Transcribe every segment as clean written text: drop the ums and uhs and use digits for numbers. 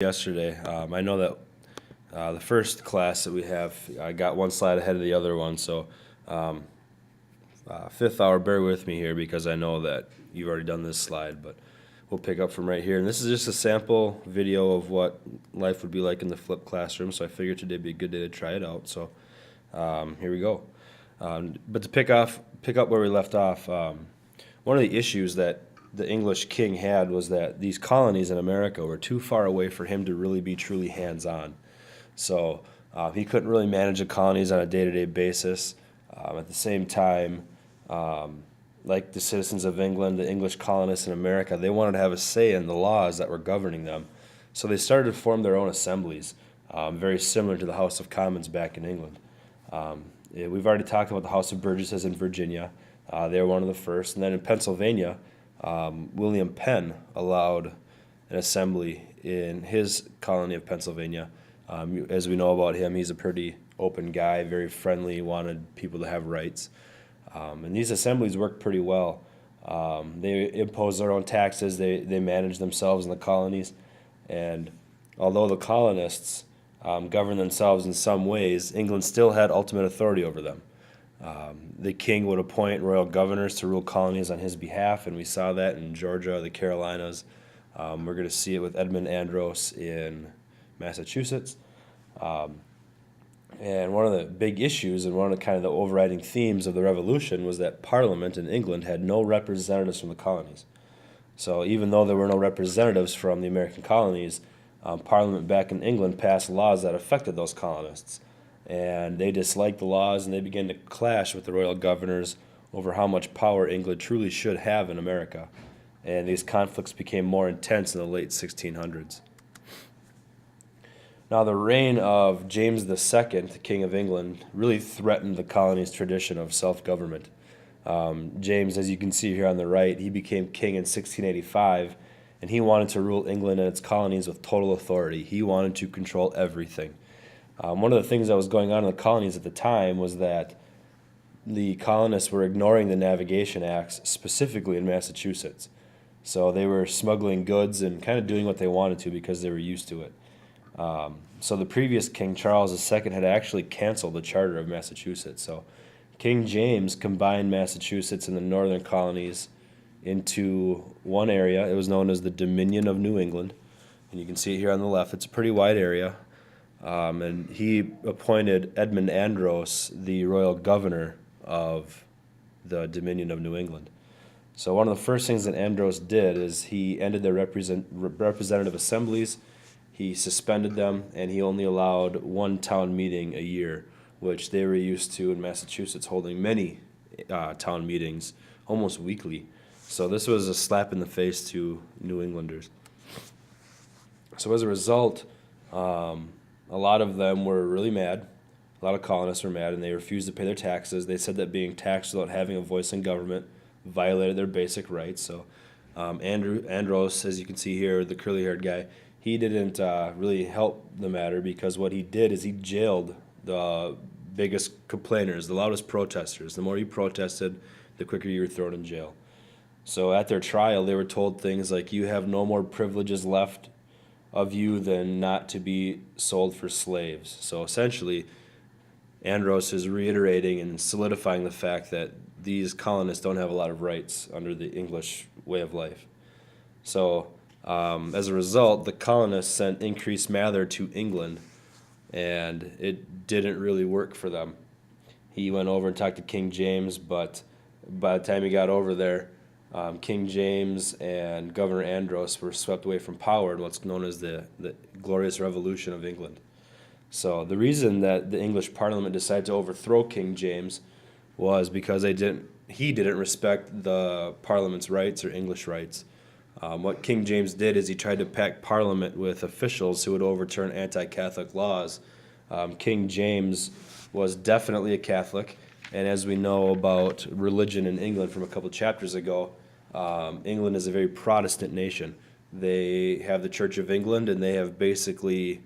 yesterday. I know that the first class that we have, I got one slide ahead of the other one, so um, fifth hour, bear with me here because I know that you've already done this slide, but we'll pick up from right here. And this is just a sample video of what life would be like in the flipped classroom, so I figured today would be a good day to try it out. So here we go. But to pick up where we left off, one of the issues that the English king had was that these colonies in America were too far away for him to really be truly hands-on. So he couldn't really manage the colonies on a day-to-day basis. At the same time, like the citizens of England, the English colonists in America, they wanted to have a say in the laws that were governing them. So they started to form their own assemblies, very similar to the House of Commons back in England. We've already talked about the House of Burgesses in Virginia. They were one of the first. And then in Pennsylvania, William Penn allowed an assembly in his colony of Pennsylvania. As we know about him, he's a pretty open guy, very friendly, wanted people to have rights. And these assemblies worked pretty well. They imposed their own taxes, they managed themselves in the colonies, and although the colonists governed themselves in some ways, England still had ultimate authority over them. The king would appoint royal governors to rule colonies on his behalf, and we saw that in Georgia, the Carolinas. We're going to see it with Edmund Andros in Massachusetts. And one of the big issues and one of the kind of the overriding themes of the Revolution was that Parliament in England had no representatives from the colonies. So even though there were no representatives from the American colonies, Parliament back in England passed laws that affected those colonists. And they disliked the laws, and they began to clash with the royal governors over how much power England truly should have in America. And these conflicts became more intense in the late 1600s. Now, the reign of James II, the King of England, really threatened the colony's tradition of self-government. James, as you can see here on the right, he became king in 1685, and he wanted to rule England and its colonies with total authority. He wanted to control everything. One of the things that was going on in the colonies at the time was that the colonists were ignoring the Navigation Acts, specifically in Massachusetts. So they were smuggling goods and kind of doing what they wanted to because they were used to it. So the previous king, Charles II, had actually canceled the charter of Massachusetts. So King James combined Massachusetts and the northern colonies into one area. It was known as the Dominion of New England. And you can see it here on the left. It's a pretty wide area. And he appointed Edmund Andros the royal governor of the Dominion of New England. So one of the first things that Andros did is he ended their representative assemblies. He suspended them, and he only allowed one town meeting a year, which they were used to in Massachusetts, holding many town meetings almost weekly. So this was a slap in the face to New Englanders. So as a result, a lot of them were really mad. A lot of colonists were mad, and they refused to pay their taxes. They said that being taxed without having a voice in government violated their basic rights. So Andros, as you can see here, the curly-haired guy, he didn't really help the matter because what he did is he jailed the biggest complainers, the loudest protesters. The more you protested, the quicker you were thrown in jail. So at their trial, they were told things like, you have no more privileges left of you than not to be sold for slaves. So essentially, Andros is reiterating and solidifying the fact that these colonists don't have a lot of rights under the English way of life. So as a result, the colonists sent Increase Mather to England, and it didn't really work for them. He went over and talked to King James, but by the time he got over there, King James and Governor Andros were swept away from power in what's known as the Glorious Revolution of England. So the reason that the English Parliament decided to overthrow King James was because he didn't respect the Parliament's rights or English rights. What King James did is he tried to pack Parliament with officials who would overturn anti-Catholic laws. King James was definitely a Catholic, and as we know about religion in England from a couple chapters ago, England is a very Protestant nation. They have the Church of England, and they have basically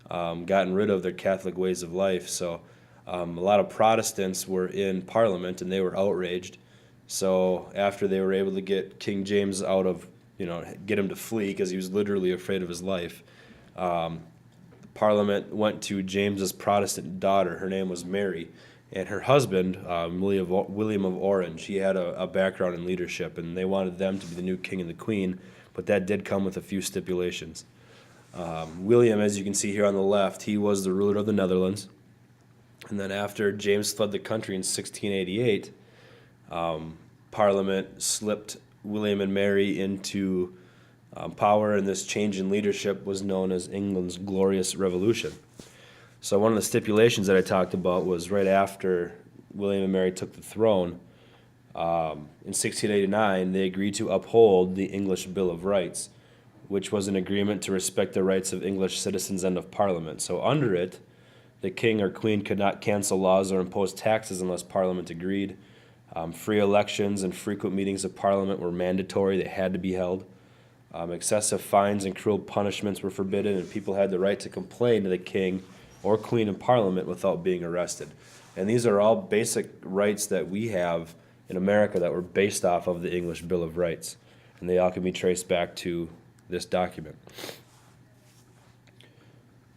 gotten rid of their Catholic ways of life. So a lot of Protestants were in Parliament, and they were outraged. So after they were able to get King James out of, get him to flee because he was literally afraid of his life, Parliament went to James's Protestant daughter. Her name was Mary, and her husband, William of Orange. He had a background in leadership, and they wanted them to be the new king and the queen, but that did come with a few stipulations. William, as you can see here on the left, he was the ruler of the Netherlands. And then after James fled the country in 1688, Parliament slipped William and Mary into power, and this change in leadership was known as England's Glorious Revolution. So one of the stipulations that I talked about was right after William and Mary took the throne, in 1689, they agreed to uphold the English Bill of Rights, which was an agreement to respect the rights of English citizens and of Parliament. So under it, the king or queen could not cancel laws or impose taxes unless Parliament agreed. Free elections and frequent meetings of Parliament were mandatory. They had to be held. Excessive fines and cruel punishments were forbidden, and people had the right to complain to the king or queen in Parliament without being arrested. And these are all basic rights that we have in America that were based off of the English Bill of Rights. And they all can be traced back to this document.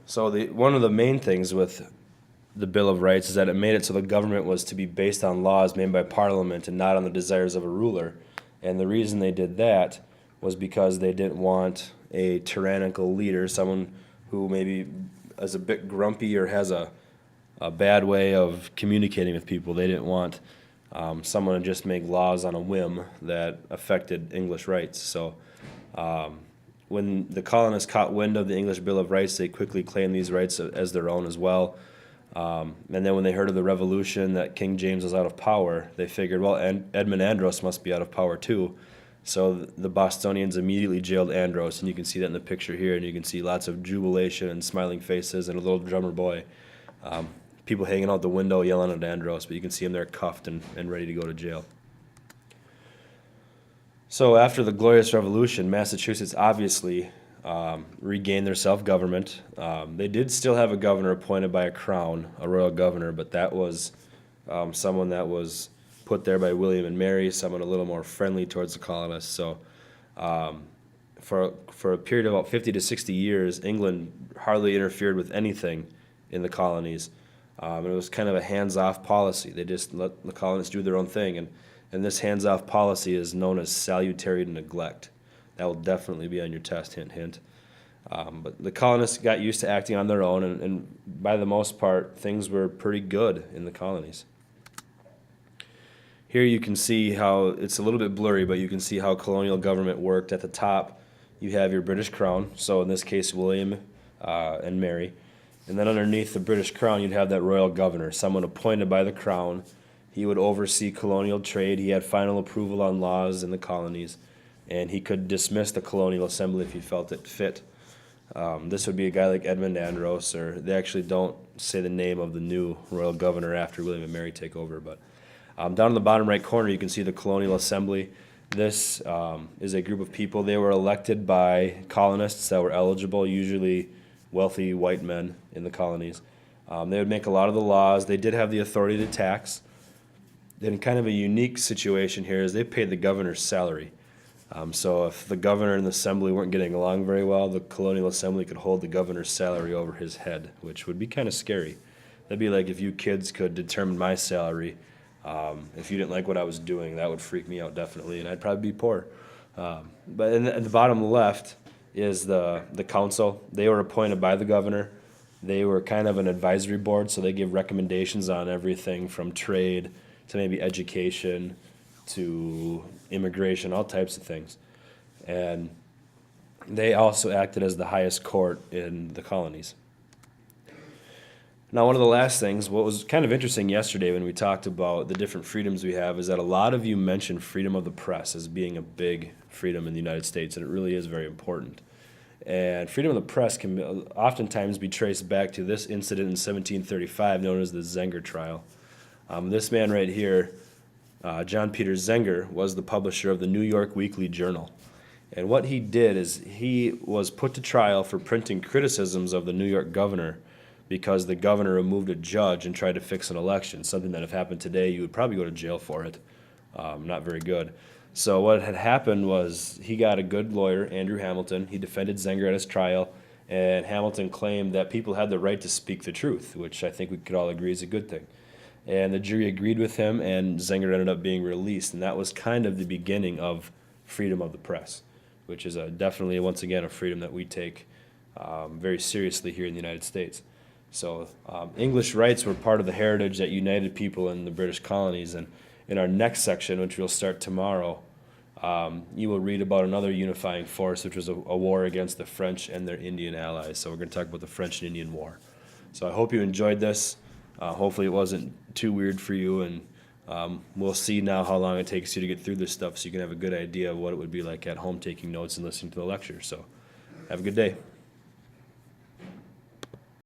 So one of the main things with the Bill of Rights is that it made it so the government was to be based on laws made by Parliament and not on the desires of a ruler. And the reason they did that was because they didn't want a tyrannical leader, someone who maybe is a bit grumpy or has a bad way of communicating with people. They didn't want someone to just make laws on a whim that affected English rights. So when the colonists caught wind of the English Bill of Rights, they quickly claimed these rights as their own as well. And then when they heard of the revolution, that King James was out of power, they figured, well, Edmund Andros must be out of power too. So the Bostonians immediately jailed Andros, and you can see that in the picture here, and you can see lots of jubilation and smiling faces and a little drummer boy. People hanging out the window yelling at Andros, but you can see him there cuffed and ready to go to jail. So after the Glorious Revolution, Massachusetts obviously regained their self-government. They did still have a governor appointed by a crown, a royal governor, but that was someone that was put there by William and Mary, someone a little more friendly towards the colonists. So for a period of about 50 to 60 years, England hardly interfered with anything in the colonies. And it was kind of a hands-off policy. They just let the colonists do their own thing. And this hands-off policy is known as salutary neglect. That will definitely be on your test, hint, hint. But the colonists got used to acting on their own, and by the most part, things were pretty good in the colonies. Here you can see how, it's a little bit blurry, but you can see how colonial government worked. At the top, you have your British crown, so in this case, William and Mary. And then underneath the British crown, you'd have that royal governor, someone appointed by the crown. He would oversee colonial trade. He had final approval on laws in the colonies, and he could dismiss the colonial assembly if he felt it fit. This would be a guy like Edmund Andros, or they actually don't say the name of the new royal governor after William and Mary take over, but down in the bottom right corner, you can see the Colonial Assembly. This is a group of people. They were elected by colonists that were eligible, usually wealthy white men in the colonies. They would make a lot of the laws. They did have the authority to tax. Then kind of a unique situation here is they paid the governor's salary. So if the governor and the assembly weren't getting along very well, the Colonial Assembly could hold the governor's salary over his head, which would be kind of scary. That'd be like if you kids could determine my salary. If you didn't like what I was doing, that would freak me out definitely, and I'd probably be poor. But in the bottom left is the council. They were appointed by the governor. They were kind of an advisory board, so they give recommendations on everything from trade to maybe education to immigration, all types of things. And they also acted as the highest court in the colonies. Now, one of the last things, what was kind of interesting yesterday when we talked about the different freedoms we have, is that a lot of you mentioned freedom of the press as being a big freedom in the United States, and it really is very important. And freedom of the press can oftentimes be traced back to this incident in 1735 known as the Zenger trial. This man right here, John Peter Zenger, was the publisher of the New York Weekly Journal. And what he did is he was put to trial for printing criticisms of the New York governor because the governor removed a judge and tried to fix an election, something that if happened today, you would probably go to jail for it. Not very good. So what had happened was he got a good lawyer, Andrew Hamilton. He defended Zenger at his trial, And Hamilton claimed that people had the right to speak the truth, which I think we could all agree is a good thing. And the jury agreed with him, and Zenger ended up being released. And that was kind of the beginning of freedom of the press, which is definitely, once again, a freedom that we take very seriously here in the United States. So English rights were part of the heritage that united people in the British colonies. And in our next section, which we'll start tomorrow, you will read about another unifying force, which was a war against the French and their Indian allies. So we're going to talk about the French and Indian War. So I hope you enjoyed this. Hopefully it wasn't too weird for you, and we'll see now how long it takes you to get through this stuff so you can have a good idea of what it would be like at home taking notes and listening to the lecture. So have a good day.